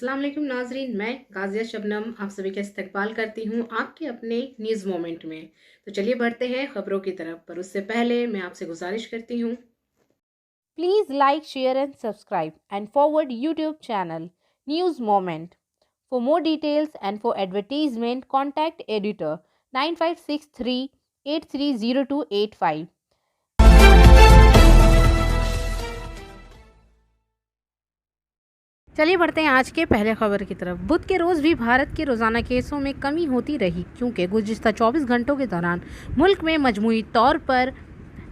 अस्सलाम वालेकुम नाजरीन, मैं गाजिया शबनम आप सभी का इस्तकबाल करती हूँ आपके अपने न्यूज़ मोमेंट में। तो चलिए बढ़ते हैं खबरों की तरफ, पर उससे पहले मैं आपसे गुजारिश करती हूँ Please like, share and subscribe and forward YouTube channel News Moment. For more details and for advertisement contact editor 9563 830285. चलिए बढ़ते हैं आज के पहले खबर की तरफ। बुध के रोज़ भी भारत के रोज़ाना केसों में कमी होती रही, क्योंकि गुज़िश्ता 24 घंटों के दौरान मुल्क में मजमूई तौर पर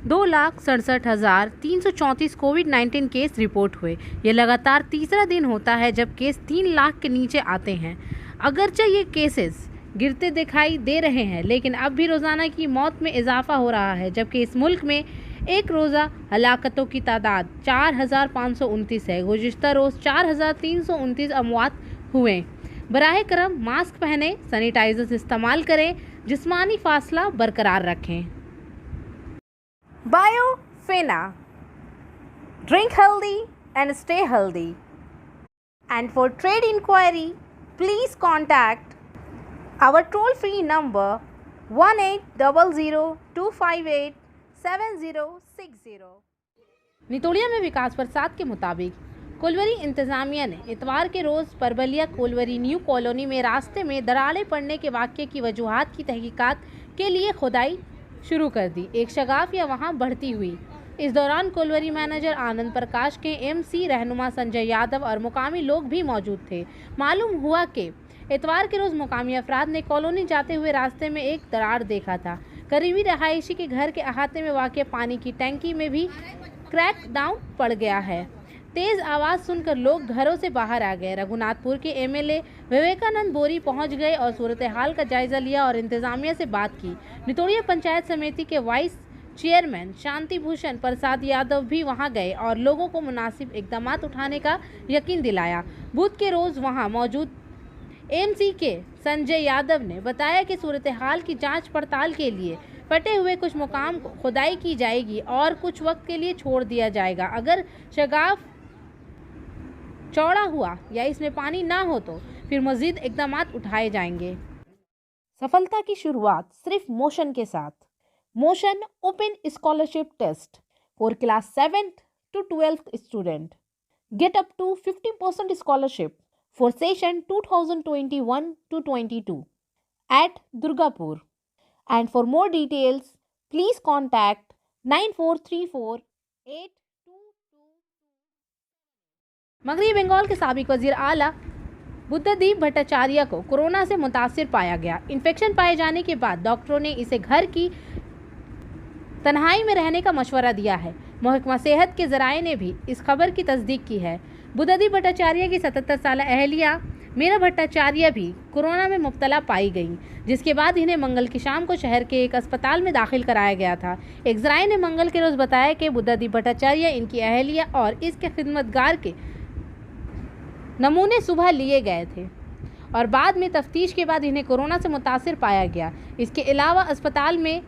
2,67,334 कोविड-19 केस रिपोर्ट हुए। ये लगातार तीसरा दिन होता है जब केस 3 लाख के नीचे आते हैं। अगरचे ये केसेस गिरते दिखाई दे रहे हैं, लेकिन अब भी रोज़ाना की मौत में इजाफा हो रहा है, जबकि इस मुल्क में एक रोज़ा हलाकतों की तादाद 4,529 है। गुज़िश्ता रोज़ 4,329 अमवात हुए। बराह करम मास्क पहने, सैनिटाइजर इस्तेमाल करें, जिस्मानी फासला बरकरार रखें। Biofina. Drink healthy and stay healthy. And for trade inquiry, please contact our toll-free number 1800-258-7060. नितोड़िया में विकास प्रसाद के मुताबिक कोलवरी इंतजामिया ने इतवार के रोज़ परबलिया कोलवरी न्यू कॉलोनी में रास्ते में दरारें पड़ने के वाक़ये की वजूहात की तहकीकात के लिए खुदाई शुरू कर दी। एक शगाफिया वहां बढ़ती हुई। इस दौरान कोलवरी मैनेजर आनंद प्रकाश के एमसी रहनुमा संजय यादव और मुकामी लोग भी मौजूद थे। मालूम हुआ कि इतवार के रोज़ मुकामी अफराद ने कॉलोनी जाते हुए रास्ते में एक दरार देखा था। करीबी रहायशी के घर के अहाते में वाक़ पानी की टैंकी में भी क्रैक डाउन पड़ गया है। तेज़ आवाज़ सुनकर लोग घरों से बाहर आ गए। रघुनाथपुर के एमएलए विवेकानंद बोरी पहुंच गए और सूरत हाल का जायज़ा लिया और इंतज़ामिया से बात की। नितोड़िया पंचायत समिति के वाइस चेयरमैन शांति भूषण प्रसाद यादव भी वहां गए और लोगों को मुनासिब इकदाम उठाने का यकीन दिलाया। बुध के रोज़ वहां मौजूद एमसी के संजय यादव ने बताया कि सूरत हाल की जांच पड़ताल के लिए फटे हुए कुछ मुकाम को खुदाई की जाएगी और कुछ वक्त के लिए छोड़ दिया जाएगा। अगर शगाफ चौड़ा हुआ या इसमें पानी ना हो तो फिर मजीद इकदाम उठाए जाएंगे। सफलता की शुरुआत सिर्फ मोशन के साथ। Motion open scholarship test for class 7th to 12th student. Get up to 50% scholarship for session 2021-22 at Durgapur. And for more details, please contact 9434-8222. मगरबी बंगाल के साबिक वजीर आला बुद्धदीप भट्टाचार्य को कोरोना से मुतासिर पाया गया। इन्फेक्शन पाए जाने के बाद डॉक्टरों ने इसे घर की तन्हाई में रहने का मशवरा दिया है। महकमा सेहत के जराये ने भी इस खबर की तस्दीक की है। बुद्धदीप भट्टाचार्य की 77 साल अहलिया मीरा भट्टाचार्य भी कोरोना में मुब्तला पाई गई, जिसके बाद इन्हें मंगल की शाम को शहर के एक अस्पताल में दाखिल कराया गया था। एक जराये ने मंगल के रोज़ बताया कि बुद्धदीप भट्टाचार्य, इनकी अहलिया और इसके खिदमतगार के नमूने सुबह लिए गए थे और बाद में तफ्तीश के बाद इन्हें कोरोना से मुतासिर पाया गया। इसके अलावा अस्पताल में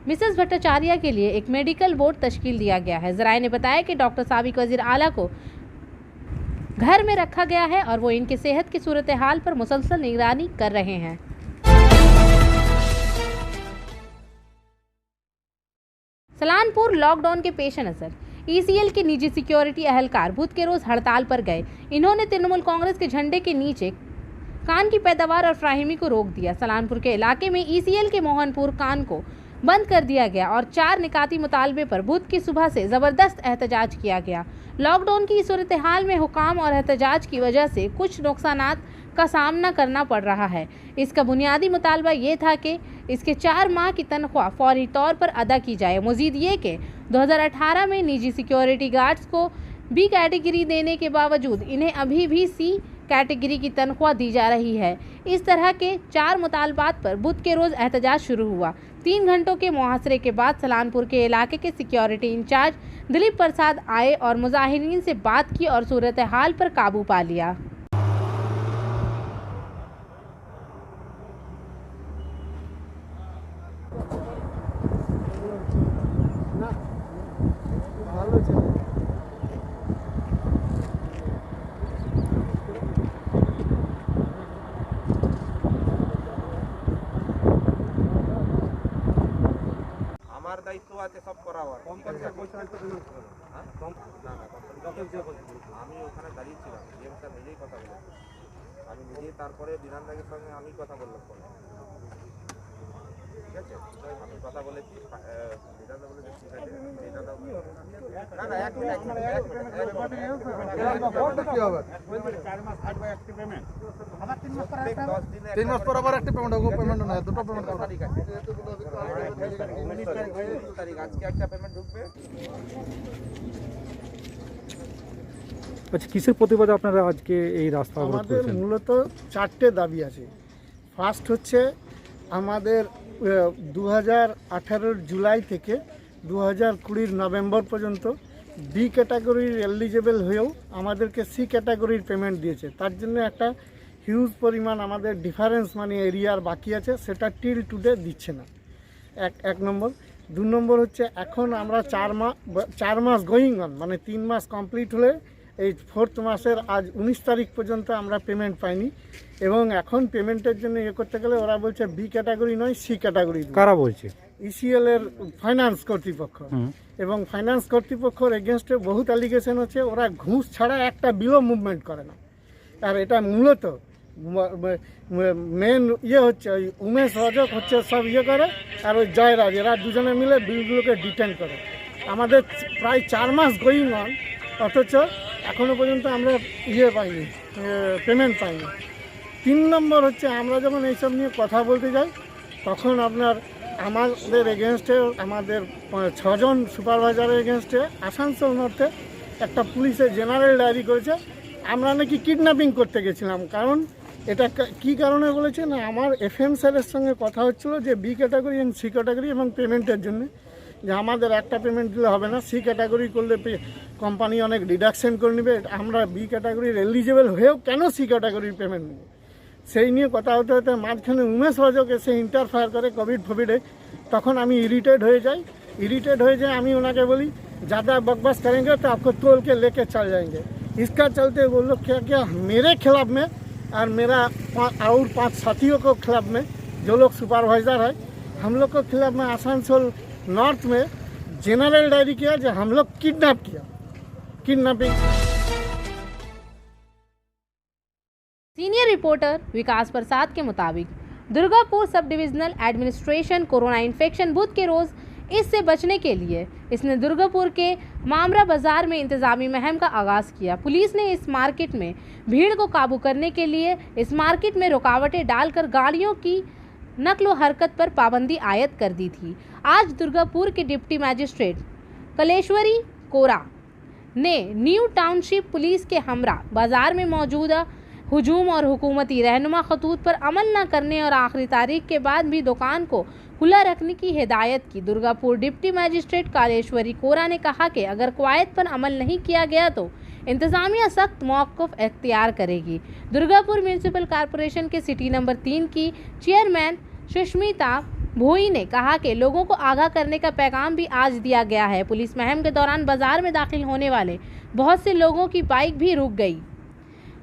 मिसेस भट्टाचार्य के लिए एक मेडिकल बोर्ड तश्कील दिया गया है। जराये ने बताया कि डॉक्टर साबिक वजीर आला को घर में रखा गया है और वो इनकी सेहत की सूरत हाल पर मुसलसल निगरानी कर रहे हैं। सलानपुर लॉकडाउन के पेश नज़र ईसीएल के निजी सिक्योरिटी अहलकार बुध के रोज़ हड़ताल पर गए। इन्होंने तृणमूल कांग्रेस के झंडे के नीचे कान की पैदावार और फ्राहिमी को रोक दिया। सलानपुर के इलाके में ईसीएल के मोहनपुर कान को बंद कर दिया गया और 4 निकाती मुतालबे पर बुध की सुबह से ज़बरदस्त एहतजाज किया गया। लॉकडाउन की सूरत हाल में हुकाम और एहतजाज की वजह से कुछ नुकसानात का सामना करना पड़ रहा है। इसका बुनियादी मुतालबा ये था कि इसके 4 माह की तनख्वाह फौरी तौर पर अदा की जाए। मज़ीद ये कि 2018 में निजी सिक्योरिटी गार्ड्स को बी कैटेगरी देने के बावजूद इन्हें अभी भी सी कैटेगरी की तनख्वाह दी जा रही है। इस तरह के 4 मुतालबात पर बुध के रोज़ एहतजाज शुरू हुआ। 3 घंटों के मुहासरे के बाद सलानपुर के इलाके के सिक्योरिटी इंचार्ज दिलीप प्रसाद आए और मुजाहिरीन से बात की और सूरत हाल पर काबू पा लिया। আছে সব করা হয় আমি ওখানে দাঁড়িয়েছিলাম ডিএম স্যার নিজেই কথা বলেছি আমি নিজেই তারপরে বিধান দাগের সঙ্গে আমি কথা বললাম ঠিক আছে আমি কথা বলেছি বিধানদা বলে ঠিক আছে বিধানদা না না এক মিনিট কি হবে 3 মাস পর আবার একটা পেমেন্ট হবে পেমেন্ট না দুটো পেমেন্ট হবে তারিখ আছে তারিখ আজকে একটা পেমেন্ট ঢুকবে আচ্ছা কিসের প্রতিবাদে আপনারা আজকে এই রাস্তা অবরোধ আমাদের করেছেন? মূলত 4টে দাবি আছে। ফার্স্ট হচ্ছে আমাদের 2018 জুলাই থেকে 2020 নভেম্বর পর্যন্ত বি ক্যাটাগরির এলিজিবল হয়েও আমাদেরকে সি ক্যাটাগরির পেমেন্ট দিয়েছে, তার জন্য একটা হিউজ পরিমাণ আমাদের ডিফারেন্স মানে এরিয়ার বাকি আছে, সেটা টিল টুডে দিচ্ছে না। এক নম্বর। 2 নম্বর হচ্ছে এখন আমরা 4 মাস গোয়িং অন মানে 3 মাস কমপ্লিট হলে এই 4th মাসের আজ 19 তারিখ পর্যন্ত আমরা পেমেন্ট পাইনি এবং এখন পেমেন্টের জন্য করতে গেলে ওরা বলছে বি ক্যাটাগরি নয় সি ক্যাটাগরি। কারা বলছে? ইসিএল এর ফাইন্যান্স কর্তৃপক্ষ এবং ফাইন্যান্স কর্তৃপক্ষর এগেনস্টে বহুত অ্যালিগেশন হচ্ছে, ওরা ঘুষ ছাড়া একটা বিলও মুভমেন্ট করে না। আর এটা মূলত মেন হচ্ছে ওই উমেশ রজক হচ্ছে সব করে আর ওই জয়রাজ, এরা দুজনে মিলে বিলগুলোকে ডিটেন করে। আমাদের প্রায় 4 মাস গোয়িং অন, অথচ এখনও পর্যন্ত আমরা পাইনি, পেমেন্ট পাইনি। 3 নম্বর হচ্ছে আমরা যখন এইসব নিয়ে কথা বলতে যাই তখন আমাদের এগেনস্টে আমাদের 6 জন সুপারভাইজারের এগেনস্টে আসানসোল নর্থে একটা পুলিশের জেনারেল ডায়েরি করেছে আমরা নাকি কিডন্যাপিং করতে গেছিলাম। কারণ এটা কি কারণে বলেছে না, আমার এফএম স্যারের সঙ্গে কথা হচ্ছিল যে বি ক্যাটাগরি এবং সি ক্যাটাগরি এবং পেমেন্টের জন্য, যে আমাদের একটা পেমেন্ট দিলে হবে না, সি ক্যাটাগরি করলে কোম্পানি অনেক ডিডাকশন করে নেবে, আমরা বি ক্যাটাগরির এলিজিবল হয়েও কেন সি ক্যাটাগরির পেমেন্ট নেব। সেই নিয়ে কথা হতে হতে মাঝখানে উমেশ রজক এসে ইন্টারফায়ার করে কোভিডে, তখন আমি ইরিটেড হয়ে যাই। আমি ওনাকে বলি ज़्यादा बकवास करेंगे तो आपको तोल के लेके चल जाएंगे। इसका चलते वो लोग क्या मेरे खिलाफ में और मेरा और 5 साथियों को खिलाफ में जो लोग सुपरवाइज़र है हम लोग को खिलाफ में आसनसोल नॉर्थ में जनरल डायरी किया जो हम लोग kidnapping. Senior reporter Vikas Prasad के मुताबिक Durgapur sub divisional administration corona infection बुध के रोज़ इससे बचने के लिए इसने दुर्गापुर के मामरा बाजार में इंतजामी मुहिम का आगाज़ किया। पुलिस ने इस मार्केट में भीड़ को काबू करने के लिए इस मार्केट में रुकावटें डालकर गाड़ियों की नकलो हरकत पर पाबंदी आयद कर दी थी। आज दुर्गापुर के डिप्टी मजिस्ट्रेट कलेश्वरी कोरा ने न्यू टाउनशिप पुलिस के हमरा बाजार में मौजूदा हुजूम और हुकूमती रहनुमा खतूत पर अमल न करने और आखिरी तारीख के बाद भी दुकान को खुला रखने की हिदायत की। दुर्गापुर डिप्टी मजिस्ट्रेट कालेश्वरी कोरा ने कहा कि अगर कवायद पर अमल नहीं किया गया तो इंतज़ामिया सख्त मौक़िफ़ इख्तियार करेगी। दुर्गापुर म्यूनसिपल कॉरपोरेशन के सिटी नंबर 3 की चेयरमैन सुष्मिता भोई ने कहा कि लोगों को आगाह करने का पैगाम भी आज दिया गया है। पुलिस मुहिम के दौरान बाजार में दाखिल होने वाले बहुत से लोगों की बाइक भी रुक गई।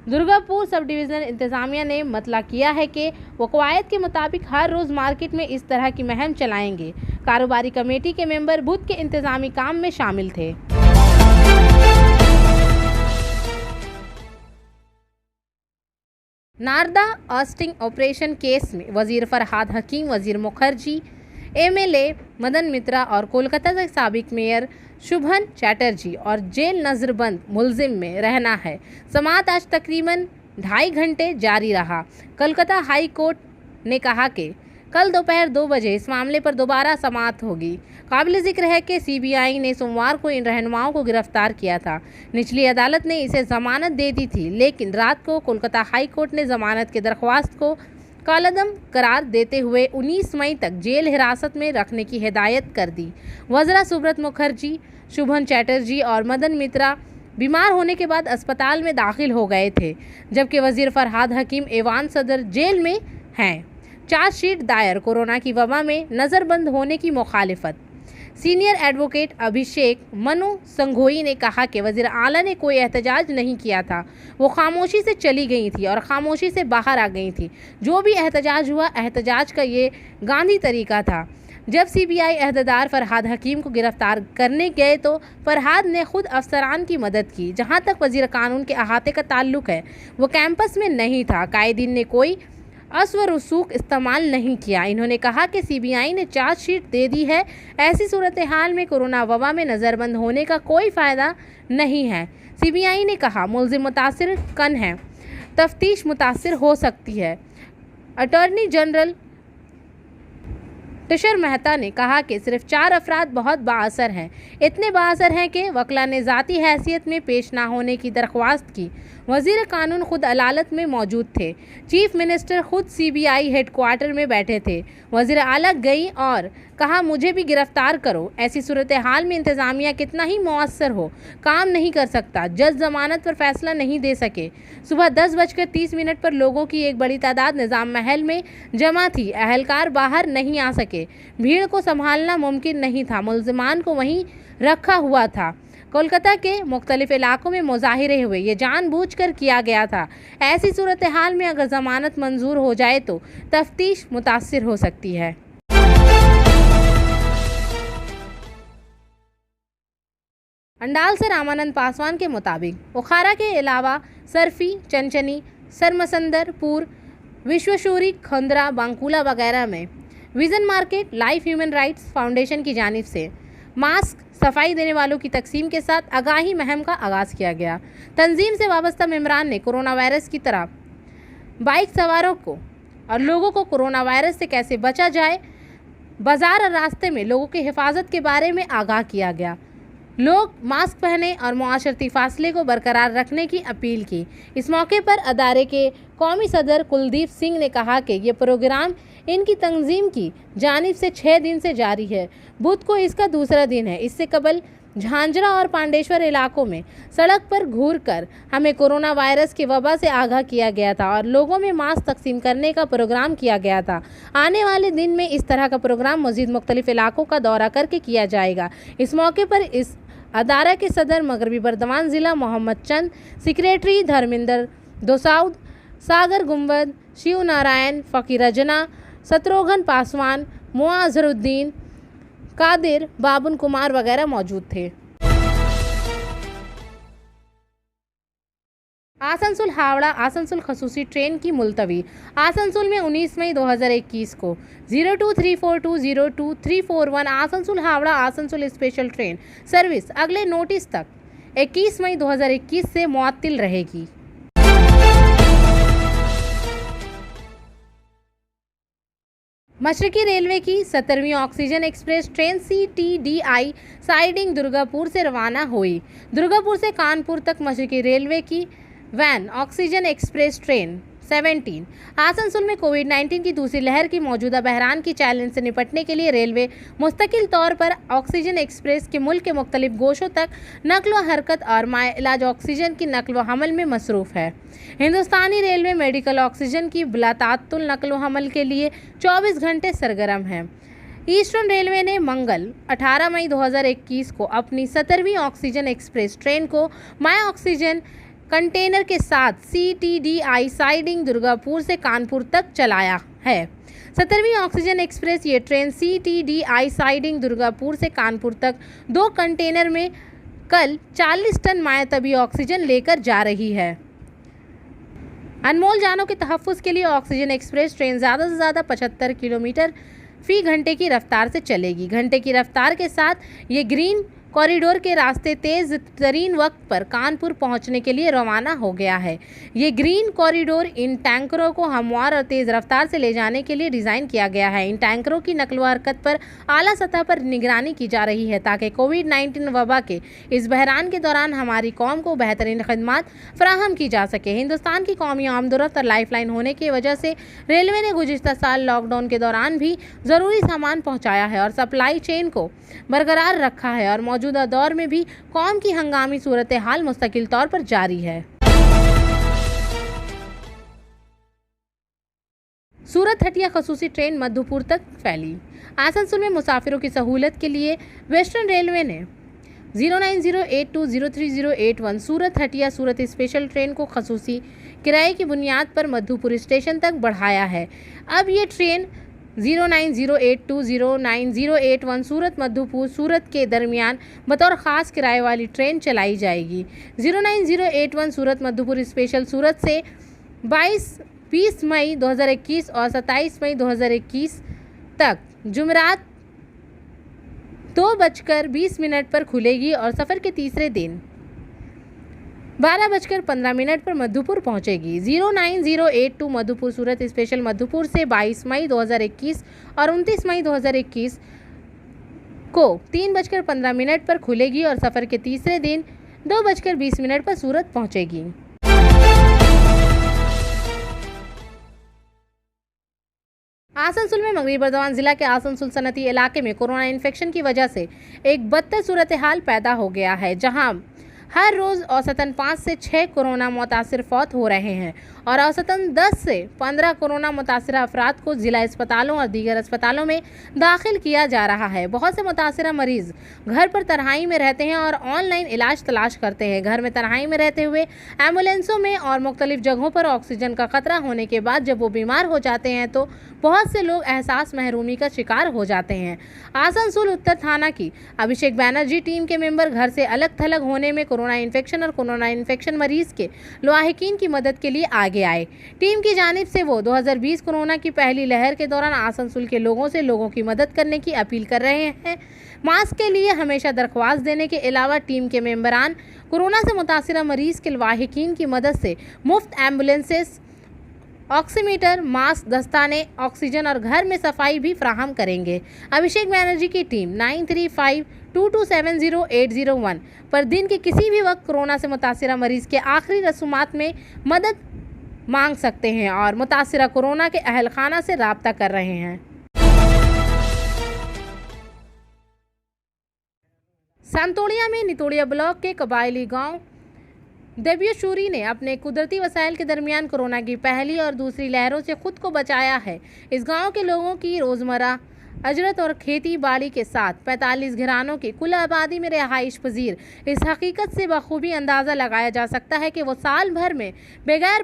दुर्गापुर सब डिवीज़नल इंतज़ामिया ने मतला किया है कि वो कवायद के मुताबिक हर रोज़ मार्केट में इस तरह की मुहिम चलाएंगे। कारोबारी कमेटी के मेंबर बुध के इंतज़ामी काम में शामिल थे। नारदा ऑस्टिंग ऑपरेशन केस में वज़ीर फरहाद हकीम, वज़ीर मुखर्जी, एमएलए मदन मित्रा और कोलकाता के साबिक मेयर शुभन चैटर्जी और जेल नज़रबंद मुलजिम में रहना है। समाअत आज तकरीबन 2.5 घंटे जारी रहा। कलकत्ता हाई कोर्ट ने कहा कि कल दोपहर 2 बजे इस मामले पर दोबारा समाअत होगी। काबिल ज़िक्र है कि सीबीआई ने सोमवार को इन रहनुमाओं को गिरफ्तार किया था। निचली अदालत ने इसे ज़मानत दे दी थी, लेकिन रात को कोलकाता हाई कोर्ट ने ज़मानत की दरख्वास्त को कालदम करार देते हुए 19 मई तक जेल हिरासत में रखने की हिदायत कर दी। वज़रा सुब्रत मुखर्जी, शुभन चैटर्जी और मदन मित्रा बीमार होने के बाद अस्पताल में दाखिल हो गए थे, जबकि वज़ीर फरहाद हकीम एवान सदर जेल में हैं। चार्जशीट दायर, कोरोना की वबा में नज़रबंद होने की मुखालिफत। सीनियर एडवोकेट अभिषेक मनु संघोई ने कहा कि वज़ीर आला ने कोई एहतजाज नहीं किया था, वो खामोशी से चली गई थी और खामोशी से बाहर आ गई थी। जो भी एहतजाज हुआ, एहतजाज का ये गांधी तरीका था। जब सीबीआई अहदेदार फरहाद हकीम को गिरफ्तार करने गए तो फरहाद ने खुद अफसरान की मदद की। जहां तक वजीर कानून के अहाते का ताल्लुक है, वो कैंपस में नहीं था। कायदीन ने कोई अस्व-रसूख इस्तेमाल नहीं किया। इन्होंने कहा कि सीबीआई ने चार्जशीट दे दी है। ऐसी सूरत हाल में कोरोना वबा में नज़रबंद होने का कोई फ़ायदा नहीं है। सीबीआई ने कहा मुलजिम मुतासिर कन है, तफ्तीश मुतासिर हो सकती है। अटॉर्नी जनरल तुषार मेहता ने कहा कि सिर्फ 4 अफराद बहुत बाअसर हैं। इतने बाअसर हैं कि वकला ने ज़ाती हैसियत में पेश ना होने की दरख्वास्त की। वज़ीर कानून खुद अदालत में मौजूद थे। चीफ मिनिस्टर खुद सीबीआई हेडक्वार्टर में बैठे थे। वज़ीर आला गई और कहा मुझे भी गिरफ्तार करो। ऐसी सूरत हाल में इंतज़ामिया कितना ही मौसर हो, काम नहीं कर सकता। जज ज़मानत पर फैसला नहीं दे सके। सुबह 10:30 पर लोगों की एक बड़ी तादाद निज़ाम महल में जमा थी। अहलकार बाहर नहीं आ सके। भीड़ को संभालना मुमकिन नहीं था। मुल्ज़िमान को वहीं रखा हुआ था। कोलकाता के मुख्तलिफ इलाकों में मुजाहिरे हुए। ये जानबूझकर किया गया था। ऐसी सूरत हाल में अगर ज़मानत मंजूर हो जाए तो तफ्तीश मुतासिर हो सकती है। अंडाल से रामानंद पासवान के मुताबिक बुखारा के अलावा सरफी, चंचनी, सरमसंदरपुर, विश्वशूरी, खंदरा, बांकुला वगैरह में vision market life human rights foundation की जानिब से मास्क सफाई देने वालों की तकसीम के साथ आगाही मुहिम का आगाज़ किया गया। तंजीम से वाबस्ता मेम्बरान ने कोरोना वायरस की तरह बाइक सवारों को और लोगों को कोरोना वायरस से कैसे बचा जाए, बाजार और रास्ते में लोगों की हिफाजत के बारे में आगाह किया गया। लोग मास्क पहने और मुआशरती फासले को बरकरार रखने की अपील की। इस मौके पर अदारे के कौमी सदर कुलदीप सिंह ने कहा कि ये प्रोग्राम इनकी तंजीम की जानिब से 6 दिन से जारी है। बुध को इसका दूसरा दिन है। इससे कबल झांझरा और पांडेश्वर इलाकों में सड़क पर घूरकर हमें कोरोना वायरस की वबा से आगाह किया गया था और लोगों में मास्क तकसीम करने का प्रोग्राम किया गया था। आने वाले दिन में इस तरह का प्रोग्राम मज़ीद मुख्तलिफ इलाकों का दौरा करके किया जाएगा। इस मौके पर इस अदारा के सदर मगरबी बर्दवान ज़िला मोहम्मद चंद, सेक्रेटरी धर्मिंदर दोसाउद, सागर गुंबद, शिव नारायण, फ़कीर रजना, शत्रुघ्न पासवान, मुआज़रुद्दीन, कादिर, बाबुन कुमार वगैरह मौजूद थे। आसनसोल हावड़ा आसनसोल खसूसी ट्रेन की मुलतवी। आसनसोल में 19 मई 2021 को 0234202341 Asansol Howrah Asansol special train service अगले नोटिस तक 21 मई 2021 से मुअत्तिल रहेगी। मशरकी रेलवे की 17वीं oxygen express train CTDI siding Durgapur से रवाना हुई। दुर्गापुर से कानपुर तक मशरकी रेलवे की वैन ऑक्सीजन एक्सप्रेस ट्रेन 17 आसनसोल में कोविड-19 की दूसरी लहर की मौजूदा बहरान की चैलेंज से निपटने के लिए रेलवे मुस्तकिल तौर पर ऑक्सीजन एक्सप्रेस के मुल्क के मुख्तलिफ गोशों तक नकलो हरकत और माइलाज ऑक्सीजन की नकलो हमल में मसरूफ़ है। हिंदुस्तानी रेलवे मेडिकल ऑक्सीजन की बिलातातुल नकलो हमल के लिए 24 घंटे सरगर्म है। ईस्टर्न रेलवे ने मंगल 18 मई 2021 को अपनी 17वीं ऑक्सीजन एक्सप्रेस ट्रेन को माई ऑक्सीजन कंटेनर के साथ CTDI साइडिंग दुर्गापुर से कानपुर तक चलाया है। 17वीं ऑक्सीजन एक्सप्रेस ये ट्रेन CTDI साइडिंग दुर्गापुर से कानपुर तक 2 कंटेनर में कल 40 टन मायातबी ऑक्सीजन लेकर जा रही है। अनमोल जानों के तहफ़्फ़ुज़ के लिए ऑक्सीजन एक्सप्रेस ट्रेन ज़्यादा से ज़्यादा 75 किलोमीटर फ़ी घंटे की रफ्तार से चलेगी। घंटे की रफ्तार के साथ ये ग्रीन कॉरिडोर के रास्ते तेज़ तरीन वक्त पर कानपुर पहुंचने के लिए रवाना हो गया है। ये ग्रीन कॉरिडोर इन टैंकरों को हमवार और तेज़ रफ्तार से ले जाने के लिए डिज़ाइन किया गया है। इन टैंकरों की नकल व हरकत पर आला सतह पर निगरानी की जा रही है ताकि कोविड-19 वबा के इस बहरान के दौरान हमारी कौम को बेहतरीन खदमात फराहम की जा सके। हिंदुस्तान की कौमी आमदोरफ्त और लाइफलाइन होने की वजह से रेलवे ने गुज़िश्ता साल लॉकडाउन के दौरान भी ज़रूरी सामान पहुँचाया है और सप्लाई चेन को बरकरार रखा है और मौजूदा दौर में भी कौम की हंगामी सूरत हाल मुस्तकिल तौर पर जारी है। सूरत हटिया खसूसी ट्रेन मधुपुर तक फैली। आसनसोल में मुसाफिरों की सहूलत के लिए वेस्टर्न रेलवे ने 0908203081 सूरत हटिया सूरत स्पेशल ट्रेन को खसूसी किराए की बुनियाद पर मधुपुर स्टेशन तक बढ़ाया है। अब ये ट्रेन 0908209081 सूरत मधुपुर सूरत के दरमियान बतौर ख़ास किराए वाली ट्रेन चलाई जाएगी। 09081 सूरत मधुपुर स्पेशल सूरत से 20 मई 2021 और 27 मई 2021 तक जुमेरात 2:20 पर खुलेगी और सफ़र के तीसरे दिन 12:15 पर मधुपुर पहुंचेगी। 09082 मधुपुर सूरत स्पेशल मधुपुर से 22 मई 2021 और 29 मई 2021 को 3:15 पर खुलेगी और सफ़र के तीसरे दिन 2:20 पर सूरत पहुंचेगी। आसनसोल में मगरबी बर्दवान जिला के आसनसोल सनती इलाके में कोरोना इन्फेक्शन की वजह से एक बदतर सूरत हाल पैदा हो गया है, जहां हर रोज़ औसतन 5 से 6 कोरोना मुतासिर फौत हो रहे हैं और औसतन 10 से 15 कोरोना मुतासिर अफराद को ज़िला अस्पतालों और दीगर अस्पतालों में दाखिल किया जा रहा है। बहुत से मुतासिर मरीज़ घर पर तन्हाई में रहते हैं और ऑनलाइन इलाज तलाश करते हैं। घर में तन्हाई में रहते हुए एम्बुलेंसों में और मुख्तलिफ जगहों पर ऑक्सीजन का खतरा होने के बाद जब वो बीमार हो जाते हैं तो बहुत से लोग एहसास महरूमी का शिकार हो जाते हैं। आसनसोल उत्तर थाना की अभिषेक बैनर्जी टीम के मेंबर घर से अलग थलग होने में कोरोना इन्फेक्शन और कोरोना इन्फेक्शन मरीज के लाहिकीन की मदद के लिए आगे आए। टीम की जानिब से वो 2020 कोरोना की पहली लहर के दौरान आसनसोल के लोगों की मदद करने की अपील कर रहे हैं। मास्क के लिए हमेशा दरख्वास्त देने के अलावा टीम के मेंबरान कोरोना से मुतासिर मरीज के लाहिकीन की मदद से मुफ्त एम्बुलेंसेस, ऑक्सीमीटर, मास्क, दस्ताने, ऑक्सीजन और घर में सफाई भी फ्राहम करेंगे। अभिषेक बैनर्जी की टीम 9352270801 पर दिन के किसी भी वक्त कोरोना से मुतासिर मरीज के आखिरी रसूमात में मदद मांग सकते हैं और मुतासिर कोरोना के अहल खाना से राब्ता कर रहे हैं। सांतोड़िया में नितोड़िया ब्लॉक के कबायली गांव देवियोशूरी ने अपने कुदरती वसाइल के दरमियान कोरोना की पहली और दूसरी लहरों से खुद को बचाया है। इस गांव के लोगों की रोज़मर्रा अजरत और खेती बाड़ी के साथ 45 घरानों की कुल आबादी में रिहाइश पजीर इस हकीकत से बखूबी अंदाज़ा लगाया जा सकता है कि वो साल भर में बगैर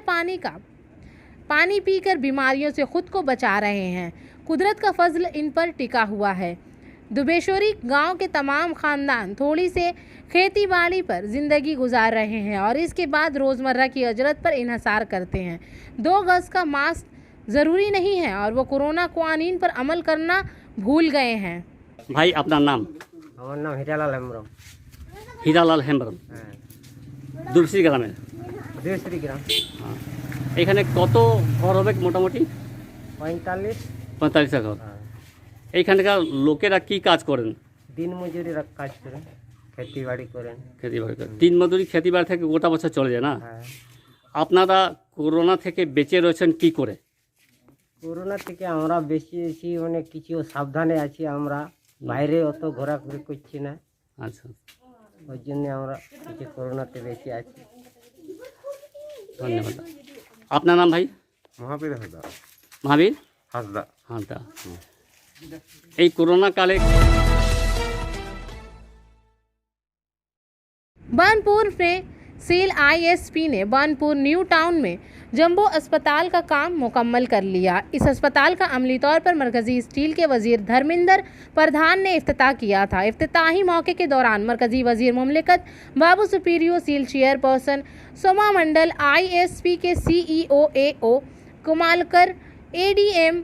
पानी पीकर बीमारियों से खुद को बचा रहे हैं। कुदरत का फजल इन पर टिका हुआ है। दुबेशोरी गांव के तमाम ख़ानदान थोड़ी से खेती बाड़ी पर ज़िंदगी गुजार रहे हैं और इसके बाद रोज़मर्रा की अजरत पर इन्हसार करते हैं। 2 गज़ का मास्क ज़रूरी नहीं है और वो कोरोना क़वानीन पर अमल करना भूल गए हैं। भाई अपना नाम? আমার নাম হিরালাল হেমব্রম। হিরালাল হেমব্রম, হ্যাঁ, দুবশ্রী গ্রামের। দেশশ্রী গ্রাম। হ্যাঁ, এখানে কত ঘর হবে মোটামুটি? 45। ঘর। হ্যাঁ, এইখানকার লোকেরা কি কাজ করেন? দিন মজুরি কাজ করেন, খেতি বাড়ি করেন। খেতিবাড়ি করেন। দিন মজুরি খেতিবাড়ি থেকে গোটা বছর চলে যায় না? হ্যাঁ, আপনারা করোনা থেকে বেঁচে রয়েছেন কি করে? করোনা থেকে আমরা বেঁচেছি মানে কিছু সাবধানে আছি। আমরা বাইরে অত ঘোরাঘুরি করছি না, আচ্ছা, ওই জন্য আমরা কিছু করোনাতে বেঁচে আছি। ধন্যবাদ। আপনার নাম ভাই? মহাবীর হাসদা। মহাবীর হাসদা। হাঁটা। এই করোনা কালে बानपुर में सील आईएसपी ने बानपुर न्यू टाउन में जंबो अस्पताल का काम मुकम्मल कर लिया। इस अस्पताल का अमली तौर पर मरकज़ी स्टील के वज़ीर धर्मेंद्र प्रधान ने इफ्तिताह किया था। इफ्तिताही मौके के दौरान मरकज़ी वज़ीर मुमलिकत Babu Supriyo, SAIL chairperson Soma Mandal, ISP के CEO AO Kumalkar, ADM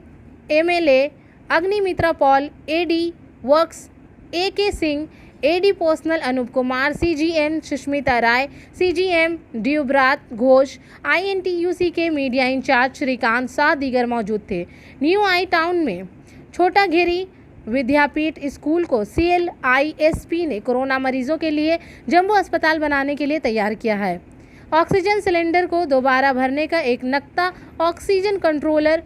MLA Agnimitra Paul, ED works AK Singh, ED personnel Anup Kumar, CGN Sushmita Rai, CGM Debabrata Ghosh, INTUC के मीडिया इंचार्ज श्रीकांत साथ दीगर मौजूद थे। न्यू आई टाउन में छोटा घेरी विद्यापीठ स्कूल को CLISP ने कोरोना मरीजों के लिए जंबो अस्पताल बनाने के लिए तैयार किया है। ऑक्सीजन सिलेंडर को दोबारा भरने का एक नक्ता ऑक्सीजन कंट्रोलर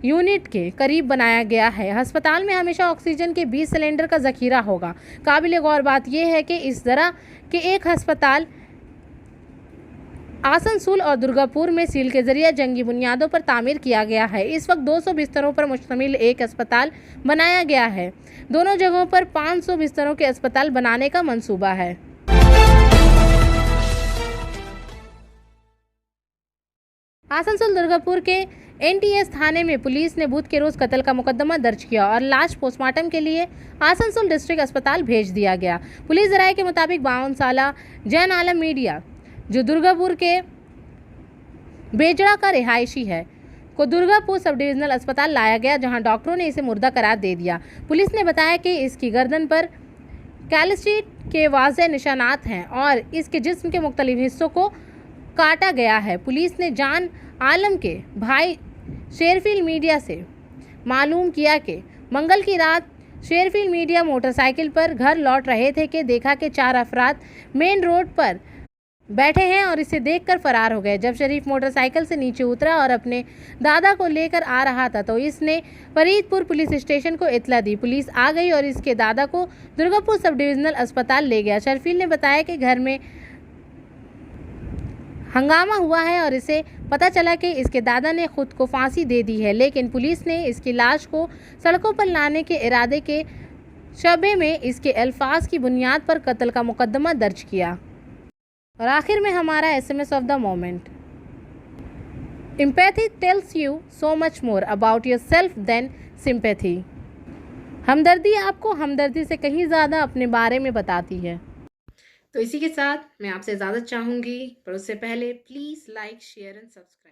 यूनिट के करीब बनाया गया है। अस्पताल में हमेशा ऑक्सीजन के 20 सिलेंडर का ज़खीरा होगा। काबिल गौर बात यह है कि इस तरह के एक अस्पताल आसनसोल और दुर्गापुर में सील के जरिए जंगी बुनियादों पर तामीर किया गया है। इस वक्त 200 बिस्तरों पर मुश्तमिल एक अस्पताल बनाया गया है। दोनों जगहों पर 500 बिस्तरों के अस्पताल बनाने का मंसूबा है। आसनसोल दुर्गापुर के एनटीएस थाने में पुलिस ने बुध के रोज कत्ल का मुकदमा दर्ज किया और लाश पोस्टमार्टम के लिए आसनसोल डिस्ट्रिक्ट अस्पताल भेज दिया गया। पुलिस राय के मुताबिक 52 साला जैन आलम मीडिया, जो दुर्गापुर के बेजड़ा का रिहायशी है, को दुर्गापुर सब डिविजनल अस्पताल लाया गया, जहां डॉक्टरों ने इसे मुर्दा करार दे दिया। पुलिस ने बताया कि इसकी गर्दन पर कैल्स्ट्रेट के वाज़ेह निशानात हैं और इसके जिस्म के मुख्तलिफ हिस्सों को काटा गया है। पुलिस ने जान आलम के भाई शेरफील्ड मीडिया से मालूम किया कि मंगल की रात शेरफील्ड मीडिया मोटरसाइकिल पर घर लौट रहे थे कि देखा कि 4 अफराद मेन रोड पर बैठे हैं और इसे देखकर फरार हो गए। जब शरीफ मोटरसाइकिल से नीचे उतरा और अपने दादा को लेकर आ रहा था तो इसने फरीदपुर पुलिस स्टेशन को इतला दी। पुलिस आ गई और इसके दादा को दुर्गापुर सब डिविजनल अस्पताल ले गया। शर्फील ने बताया कि घर में हंगामा हुआ है और इसे पता चला कि इसके दादा ने खुद को फांसी दे दी है, लेकिन पुलिस ने इसकी लाश को सड़कों पर लाने के इरादे के शबे में इसके अल्फाज की बुनियाद पर कत्ल का मुकदमा दर्ज किया। और आखिर में हमारा SMS of the moment. Empathy tells you so much more about yourself than sympathy. हमदर्दी आपको हमदर्दी से कहीं ज़्यादा अपने बारे में बताती है। तो इसी के साथ मैं आपसे इजाज़त चाहूँगी, पर उससे पहले please like, share and subscribe.